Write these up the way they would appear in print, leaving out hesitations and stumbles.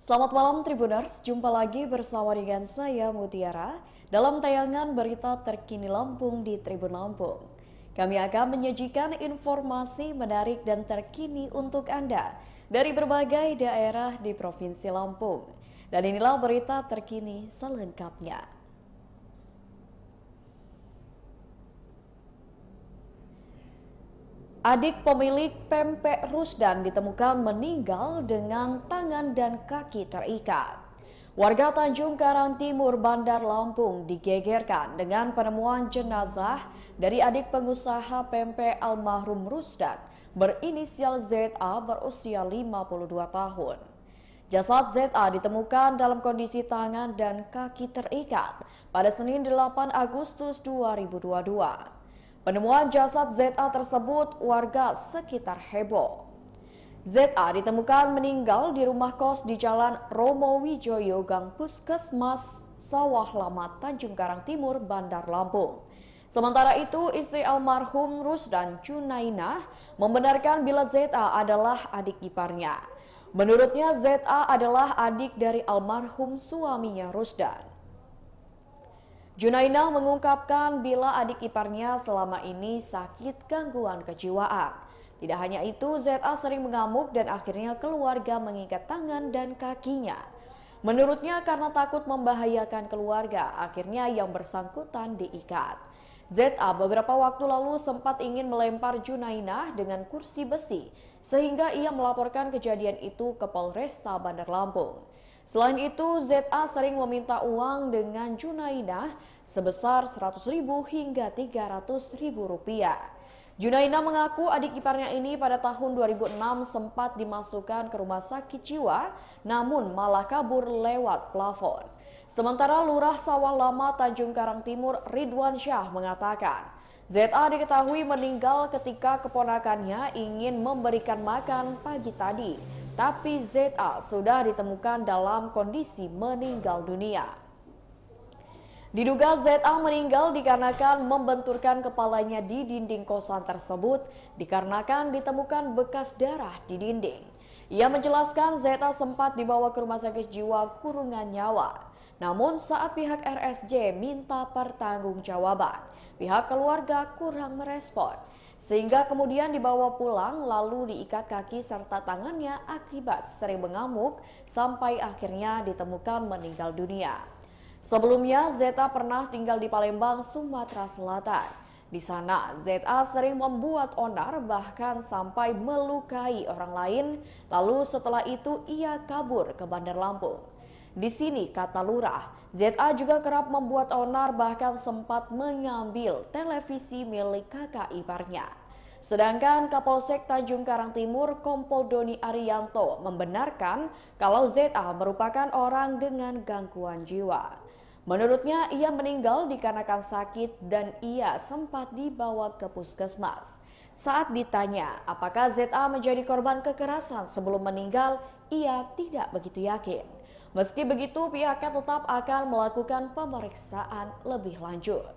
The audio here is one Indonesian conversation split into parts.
Selamat malam Tribuners, jumpa lagi bersama dengan saya Mutiara dalam tayangan berita terkini Lampung di Tribun Lampung. Kami akan menyajikan informasi menarik dan terkini untuk Anda dari berbagai daerah di Provinsi Lampung. Dan inilah berita terkini selengkapnya. Adik pemilik pempek Rusdan ditemukan meninggal dengan tangan dan kaki terikat. Warga Tanjung Karang Timur, Bandar Lampung digegerkan dengan penemuan jenazah dari adik pengusaha pempek almarhum Rusdan berinisial ZA berusia 52 tahun. Jasad ZA ditemukan dalam kondisi tangan dan kaki terikat pada Senin 8 Agustus 2022. Penemuan jasad ZA tersebut warga sekitar heboh. ZA ditemukan meninggal di rumah kos di Jalan Romo Wijoyo, Gang Puskesmas Sawah Lama, Tanjung Karang Timur, Bandar Lampung. Sementara itu, istri almarhum Rusdan, Junainah, membenarkan bila ZA adalah adik iparnya. Menurutnya, ZA adalah adik dari almarhum suaminya Rusdan. Junainah mengungkapkan bila adik iparnya selama ini sakit gangguan kejiwaan. Tidak hanya itu, ZA sering mengamuk dan akhirnya keluarga mengikat tangan dan kakinya. Menurutnya karena takut membahayakan keluarga, akhirnya yang bersangkutan diikat. ZA beberapa waktu lalu sempat ingin melempar Junainah dengan kursi besi, sehingga ia melaporkan kejadian itu ke Polresta Bandar Lampung. Selain itu, ZA sering meminta uang dengan Junainah sebesar Rp100.000 hingga Rp300.000. Junainah mengaku adik iparnya ini pada tahun 2006 sempat dimasukkan ke rumah sakit jiwa, namun malah kabur lewat plafon. Sementara Lurah Sawah Lama Tanjung Karang Timur Ridwan Syah mengatakan, ZA diketahui meninggal ketika keponakannya ingin memberikan makan pagi tadi. Tapi ZA sudah ditemukan dalam kondisi meninggal dunia. Diduga ZA meninggal dikarenakan membenturkan kepalanya di dinding kosan tersebut dikarenakan ditemukan bekas darah di dinding. Ia menjelaskan ZA sempat dibawa ke rumah sakit jiwa kurungan nyawa. Namun saat pihak RSJ minta pertanggungjawaban, pihak keluarga kurang merespon. Sehingga kemudian dibawa pulang lalu diikat kaki serta tangannya akibat sering mengamuk sampai akhirnya ditemukan meninggal dunia. Sebelumnya ZA pernah tinggal di Palembang, Sumatera Selatan. Di sana ZA sering membuat onar bahkan sampai melukai orang lain, lalu setelah itu ia kabur ke Bandar Lampung. Di sini, kata Lurah, ZA juga kerap membuat onar bahkan sempat mengambil televisi milik kakak iparnya. Sedangkan Kapolsek Tanjung Karang Timur Kompol Doni Arianto membenarkan kalau ZA merupakan orang dengan gangguan jiwa. Menurutnya ia meninggal dikarenakan sakit dan ia sempat dibawa ke puskesmas. Saat ditanya apakah ZA menjadi korban kekerasan sebelum meninggal, ia tidak begitu yakin. Meski begitu, pihaknya tetap akan melakukan pemeriksaan lebih lanjut.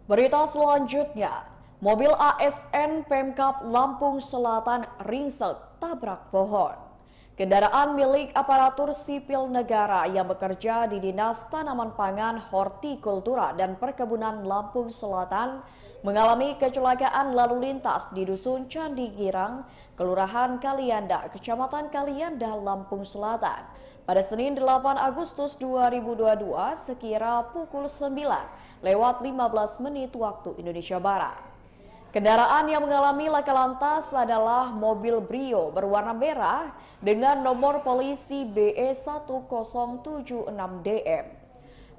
Berita selanjutnya, mobil ASN Pemkab Lampung Selatan ringsek tabrak pohon. Kendaraan milik aparatur sipil negara yang bekerja di Dinas Tanaman Pangan, Hortikultura dan Perkebunan Lampung Selatan mengalami kecelakaan lalu lintas di Dusun Candi Girang, Kelurahan Kalianda, Kecamatan Kalianda, Lampung Selatan pada Senin 8 Agustus 2022 sekira pukul 9 lewat 15 menit waktu Indonesia Barat. Kendaraan yang mengalami laka lantas adalah mobil Brio berwarna merah dengan nomor polisi BE1076DM.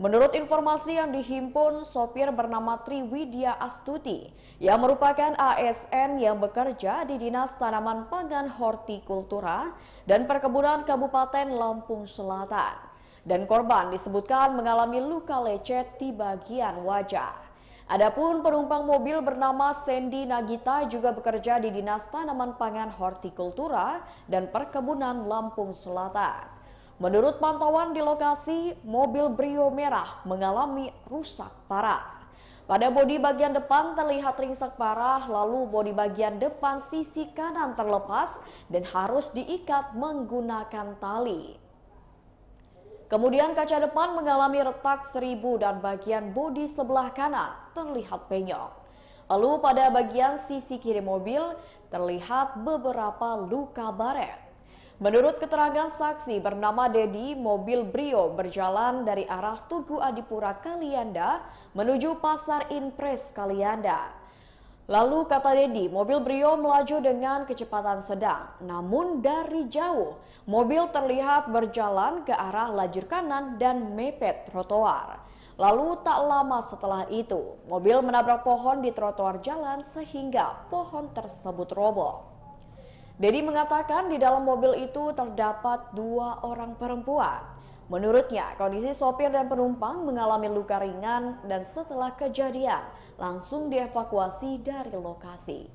Menurut informasi yang dihimpun, sopir bernama Triwidya Astuti yang merupakan ASN yang bekerja di Dinas Tanaman Pangan, Hortikultura dan Perkebunan Kabupaten Lampung Selatan. Dan korban disebutkan mengalami luka lecet di bagian wajah. Adapun penumpang mobil bernama Sandy Nagita juga bekerja di Dinas Tanaman Pangan, Hortikultura dan Perkebunan Lampung Selatan. Menurut pantauan di lokasi, mobil Brio merah mengalami rusak parah. Pada bodi bagian depan terlihat ringsek parah, lalu bodi bagian depan sisi kanan terlepas dan harus diikat menggunakan tali. Kemudian kaca depan mengalami retak seribu dan bagian bodi sebelah kanan terlihat penyok. Lalu pada bagian sisi kiri mobil terlihat beberapa luka baret. Menurut keterangan saksi bernama Dedi, mobil Brio berjalan dari arah Tugu Adipura Kalianda menuju Pasar Inpres Kalianda. Lalu kata Dedi, mobil Brio melaju dengan kecepatan sedang. Namun dari jauh, mobil terlihat berjalan ke arah lajur kanan dan mepet trotoar. Lalu tak lama setelah itu, mobil menabrak pohon di trotoar jalan sehingga pohon tersebut roboh. Dedi mengatakan di dalam mobil itu terdapat 2 orang perempuan. Menurutnya, kondisi sopir dan penumpang mengalami luka ringan dan setelah kejadian langsung dievakuasi dari lokasi.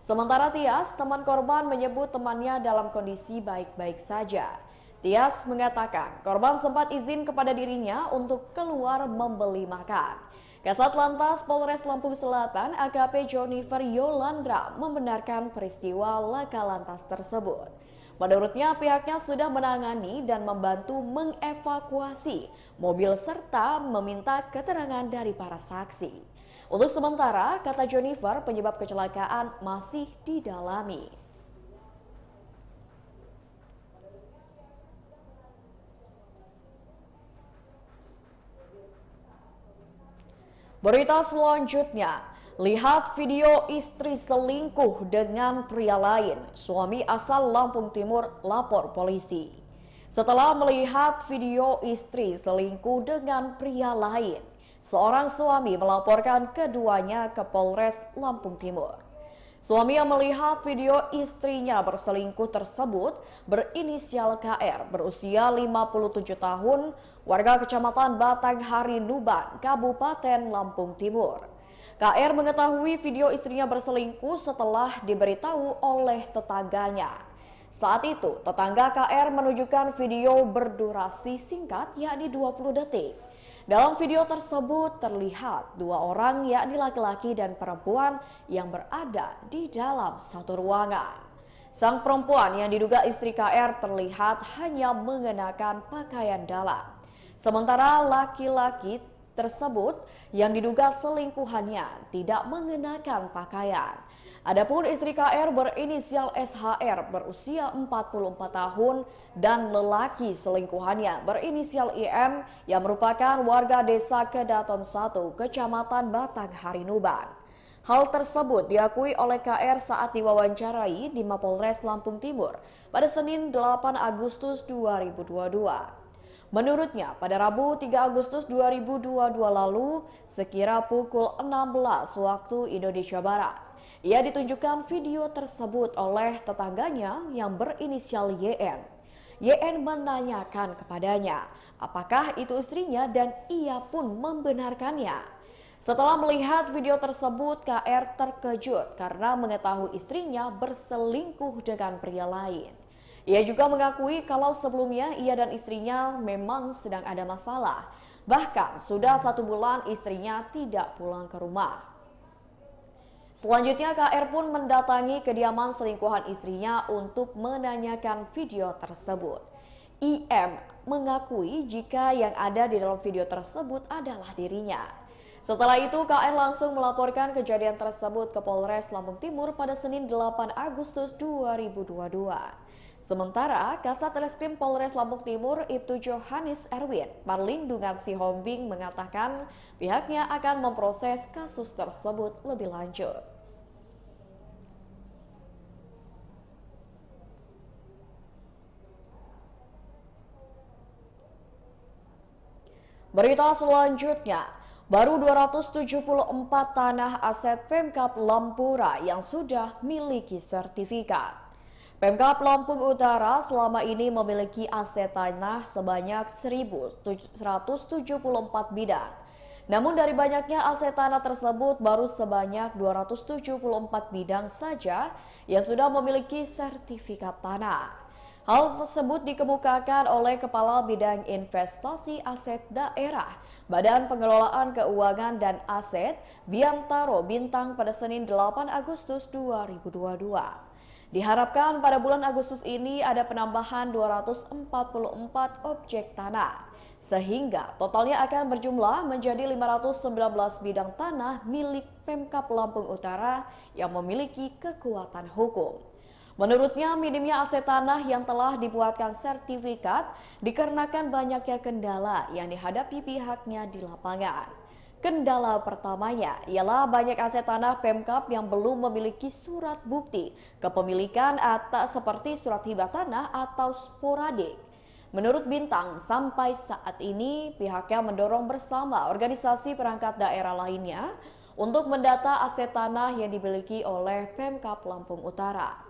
Sementara Tias, teman korban menyebut temannya dalam kondisi baik-baik saja. Tias mengatakan korban sempat izin kepada dirinya untuk keluar membeli makan. Kasat Lantas Polres Lampung Selatan AKP Jonifer Yolandra membenarkan peristiwa laka lantas tersebut. Menurutnya pihaknya sudah menangani dan membantu mengevakuasi mobil serta meminta keterangan dari para saksi. Untuk sementara, kata Jonifer, penyebab kecelakaan masih didalami. Berita selanjutnya, lihat video istri selingkuh dengan pria lain. Suami asal Lampung Timur lapor polisi. Setelah melihat video istri selingkuh dengan pria lain, seorang suami melaporkan keduanya ke Polres Lampung Timur. Suami yang melihat video istrinya berselingkuh tersebut berinisial KR, berusia 57 tahun, warga Kecamatan Batanghari Nuban, Kabupaten Lampung Timur. KR mengetahui video istrinya berselingkuh setelah diberitahu oleh tetangganya. Saat itu, tetangga KR menunjukkan video berdurasi singkat yakni 20 detik. Dalam video tersebut terlihat 2 orang yakni laki-laki dan perempuan yang berada di dalam satu ruangan. Sang perempuan yang diduga istri KR terlihat hanya mengenakan pakaian dalam. Sementara laki-laki tersebut yang diduga selingkuhannya tidak mengenakan pakaian. Adapun istri KR berinisial SHR berusia 44 tahun dan lelaki selingkuhannya berinisial IM yang merupakan warga desa Kedaton 1, Kecamatan Batanghari Nuban. Hal tersebut diakui oleh KR saat diwawancarai di Mapolres Lampung Timur pada Senin 8 Agustus 2022. Menurutnya, pada Rabu 3 Agustus 2022 lalu, sekira pukul 16 waktu Indonesia Barat, ia ditunjukkan video tersebut oleh tetangganya yang berinisial YN. YN menanyakan kepadanya apakah itu istrinya dan ia pun membenarkannya. Setelah melihat video tersebut, KR terkejut karena mengetahui istrinya berselingkuh dengan pria lain. Ia juga mengakui kalau sebelumnya ia dan istrinya memang sedang ada masalah. Bahkan sudah 1 bulan istrinya tidak pulang ke rumah. Selanjutnya KR pun mendatangi kediaman selingkuhan istrinya untuk menanyakan video tersebut. IM mengakui jika yang ada di dalam video tersebut adalah dirinya. Setelah itu KR langsung melaporkan kejadian tersebut ke Polres Lampung Timur pada Senin 8 Agustus 2022. Sementara Kasat Reskrim Polres Lampung Timur Ibtu Johannes Erwin Perlindungan Sihombing mengatakan pihaknya akan memproses kasus tersebut lebih lanjut. Berita selanjutnya, baru 274 tanah aset Pemkab Lampura yang sudah miliki sertifikat. Pemkab Lampung Utara selama ini memiliki aset tanah sebanyak 1.174 bidang. Namun dari banyaknya aset tanah tersebut baru sebanyak 274 bidang saja yang sudah memiliki sertifikat tanah. Hal tersebut dikemukakan oleh Kepala Bidang Investasi Aset Daerah, Badan Pengelolaan Keuangan dan Aset, Biantaro Bintang pada Senin 8 Agustus 2022. Diharapkan pada bulan Agustus ini ada penambahan 244 objek tanah, sehingga totalnya akan berjumlah menjadi 519 bidang tanah milik Pemkab Lampung Utara yang memiliki kekuatan hukum. Menurutnya, minimnya aset tanah yang telah dibuatkan sertifikat dikarenakan banyaknya kendala yang dihadapi pihaknya di lapangan. Kendala pertamanya ialah banyak aset tanah Pemkab yang belum memiliki surat bukti kepemilikan atau seperti surat hibah tanah atau sporadik. Menurut Bintang, sampai saat ini pihaknya mendorong bersama organisasi perangkat daerah lainnya untuk mendata aset tanah yang dimiliki oleh Pemkab Lampung Utara.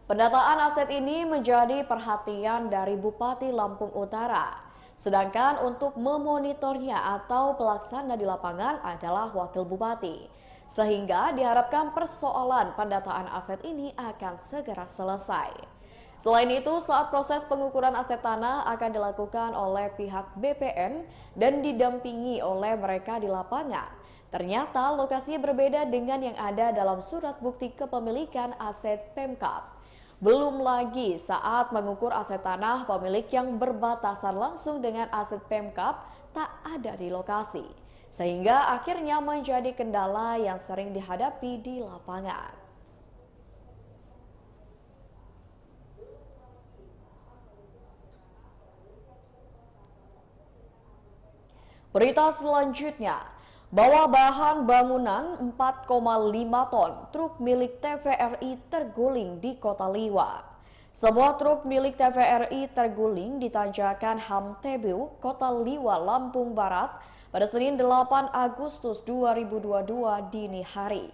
Pendataan aset ini menjadi perhatian dari Bupati Lampung Utara, sedangkan untuk memonitornya atau pelaksana di lapangan adalah Wakil Bupati. Sehingga diharapkan persoalan pendataan aset ini akan segera selesai. Selain itu, saat proses pengukuran aset tanah akan dilakukan oleh pihak BPN dan didampingi oleh mereka di lapangan. Ternyata lokasinya berbeda dengan yang ada dalam surat bukti kepemilikan aset Pemkab. Belum lagi saat mengukur aset tanah pemilik yang berbatasan langsung dengan aset Pemkab tak ada di lokasi. Sehingga akhirnya menjadi kendala yang sering dihadapi di lapangan. Berita selanjutnya, bawa bahan bangunan 4,5 ton, truk milik TVRI terguling di Kota Liwa. Sebuah truk milik TVRI terguling di tanjakan Hamtebu, Kota Liwa, Lampung Barat pada Senin 8 Agustus 2022 dini hari.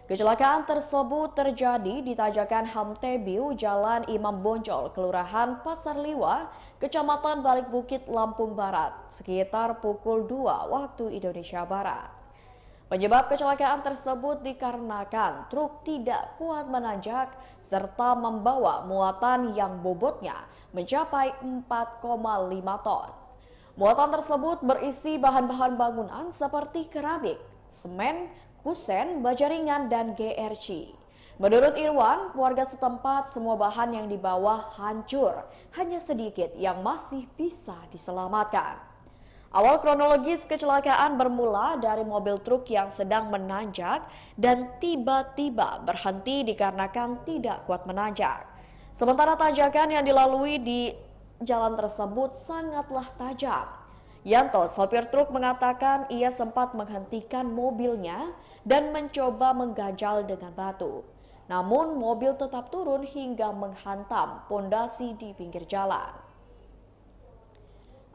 Kecelakaan tersebut terjadi di tanjakan Hamtebu, Jalan Imam Bonjol, Kelurahan Pasar Liwa, Kecamatan Balik Bukit, Lampung Barat, sekitar pukul 2 waktu Indonesia Barat. Penyebab kecelakaan tersebut dikarenakan truk tidak kuat menanjak serta membawa muatan yang bobotnya mencapai 4,5 ton. Muatan tersebut berisi bahan-bahan bangunan seperti keramik, semen, kusen, baja ringan, dan GRC. Menurut Irwan, warga setempat semua bahan yang dibawa hancur, hanya sedikit yang masih bisa diselamatkan. Awal kronologis kecelakaan bermula dari mobil truk yang sedang menanjak dan tiba-tiba berhenti dikarenakan tidak kuat menanjak. Sementara tanjakan yang dilalui di jalan tersebut sangatlah tajam. Yanto, sopir truk, mengatakan ia sempat menghentikan mobilnya dan mencoba mengganjal dengan batu. Namun mobil tetap turun hingga menghantam pondasi di pinggir jalan.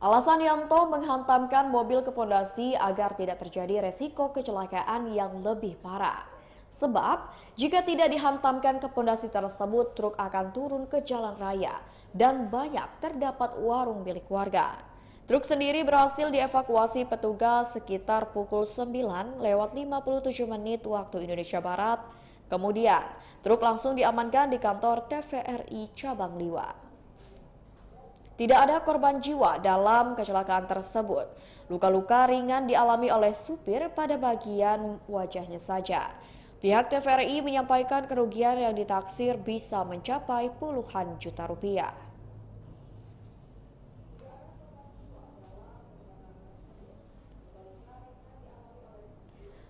Alasan Yanto menghantamkan mobil ke pondasi agar tidak terjadi resiko kecelakaan yang lebih parah. Sebab jika tidak dihantamkan ke pondasi tersebut, truk akan turun ke jalan raya dan banyak terdapat warung milik warga. Truk sendiri berhasil dievakuasi petugas sekitar pukul 9:57 waktu Indonesia Barat. Kemudian, truk langsung diamankan di kantor TVRI Cabang Liwa. Tidak ada korban jiwa dalam kecelakaan tersebut. Luka-luka ringan dialami oleh supir pada bagian wajahnya saja. Pihak TVRI menyampaikan kerugian yang ditaksir bisa mencapai puluhan juta rupiah.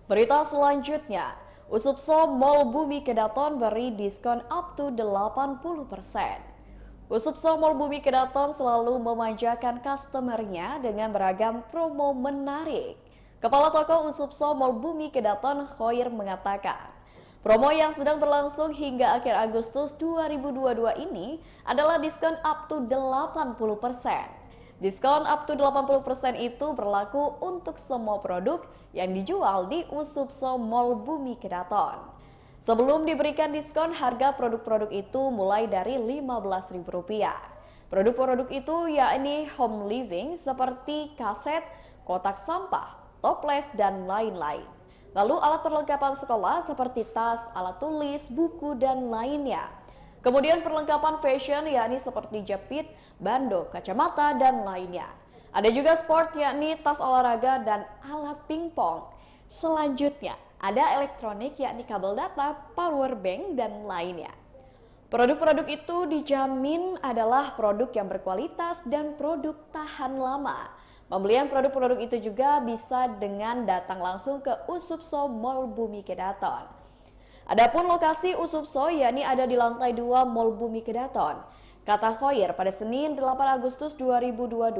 Berita selanjutnya, Usupso Mall Bumi Kedaton beri diskon up to 80%. Usupso Mall Bumi Kedaton selalu memanjakan customernya dengan beragam promo menarik. Kepala Toko Usupso Mall Bumi Kedaton, Khoir, mengatakan, promo yang sedang berlangsung hingga akhir Agustus 2022 ini adalah diskon up to 80%. Diskon up to 80% itu berlaku untuk semua produk yang dijual di Usupso Mall Bumi Kedaton. Sebelum diberikan diskon, harga produk-produk itu mulai dari Rp15.000. Produk-produk itu yakni home living seperti kaset, kotak sampah, toples, dan lain-lain. Lalu alat perlengkapan sekolah seperti tas, alat tulis, buku, dan lainnya. Kemudian perlengkapan fashion yakni seperti jepit, bando, kacamata, dan lainnya. Ada juga sport yakni tas olahraga dan alat pingpong. Selanjutnya ada elektronik yakni kabel data, power bank, dan lainnya. Produk-produk itu dijamin adalah produk yang berkualitas dan produk tahan lama. Pembelian produk-produk itu juga bisa dengan datang langsung ke Usupso Mall Bumi Kedaton. Adapun lokasi Usupso yakni ada di lantai 2 Mall Bumi Kedaton. Kata Khoir, pada Senin 8 Agustus 2022,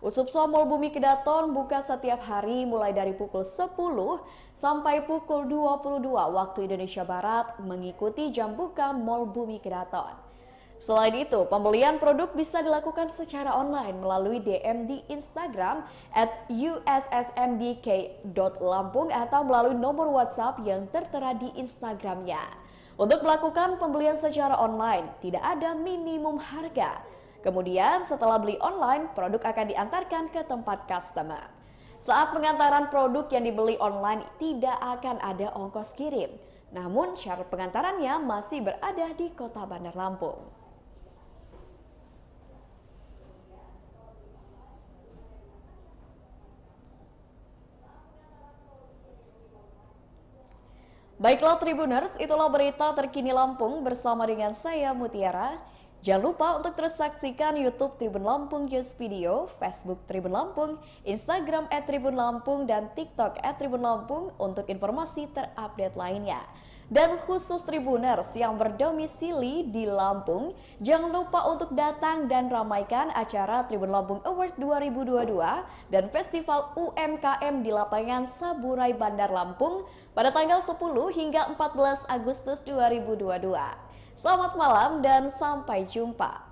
Usupso Mall Bumi Kedaton buka setiap hari mulai dari pukul 10 sampai pukul 22 waktu Indonesia Barat mengikuti jam buka Mall Bumi Kedaton. Selain itu, pembelian produk bisa dilakukan secara online melalui DM di Instagram @ussmbk.lampung atau melalui nomor WhatsApp yang tertera di Instagramnya. Untuk melakukan pembelian secara online, tidak ada minimum harga. Kemudian setelah beli online, produk akan diantarkan ke tempat customer. Saat pengantaran produk yang dibeli online tidak akan ada ongkos kirim. Namun syarat pengantarannya masih berada di Kota Bandar Lampung. Baiklah Tribuners, itulah berita terkini Lampung bersama dengan saya Mutiara. Jangan lupa untuk terus saksikan YouTube Tribun Lampung News Video, Facebook Tribun Lampung, Instagram @tribunlampung, dan TikTok @tribunlampung untuk informasi terupdate lainnya. Dan khusus Tribuners yang berdomisili di Lampung, jangan lupa untuk datang dan ramaikan acara Tribun Lampung Award 2022 dan Festival UMKM di lapangan Saburai Bandar Lampung pada tanggal 10 hingga 14 Agustus 2022. Selamat malam dan sampai jumpa.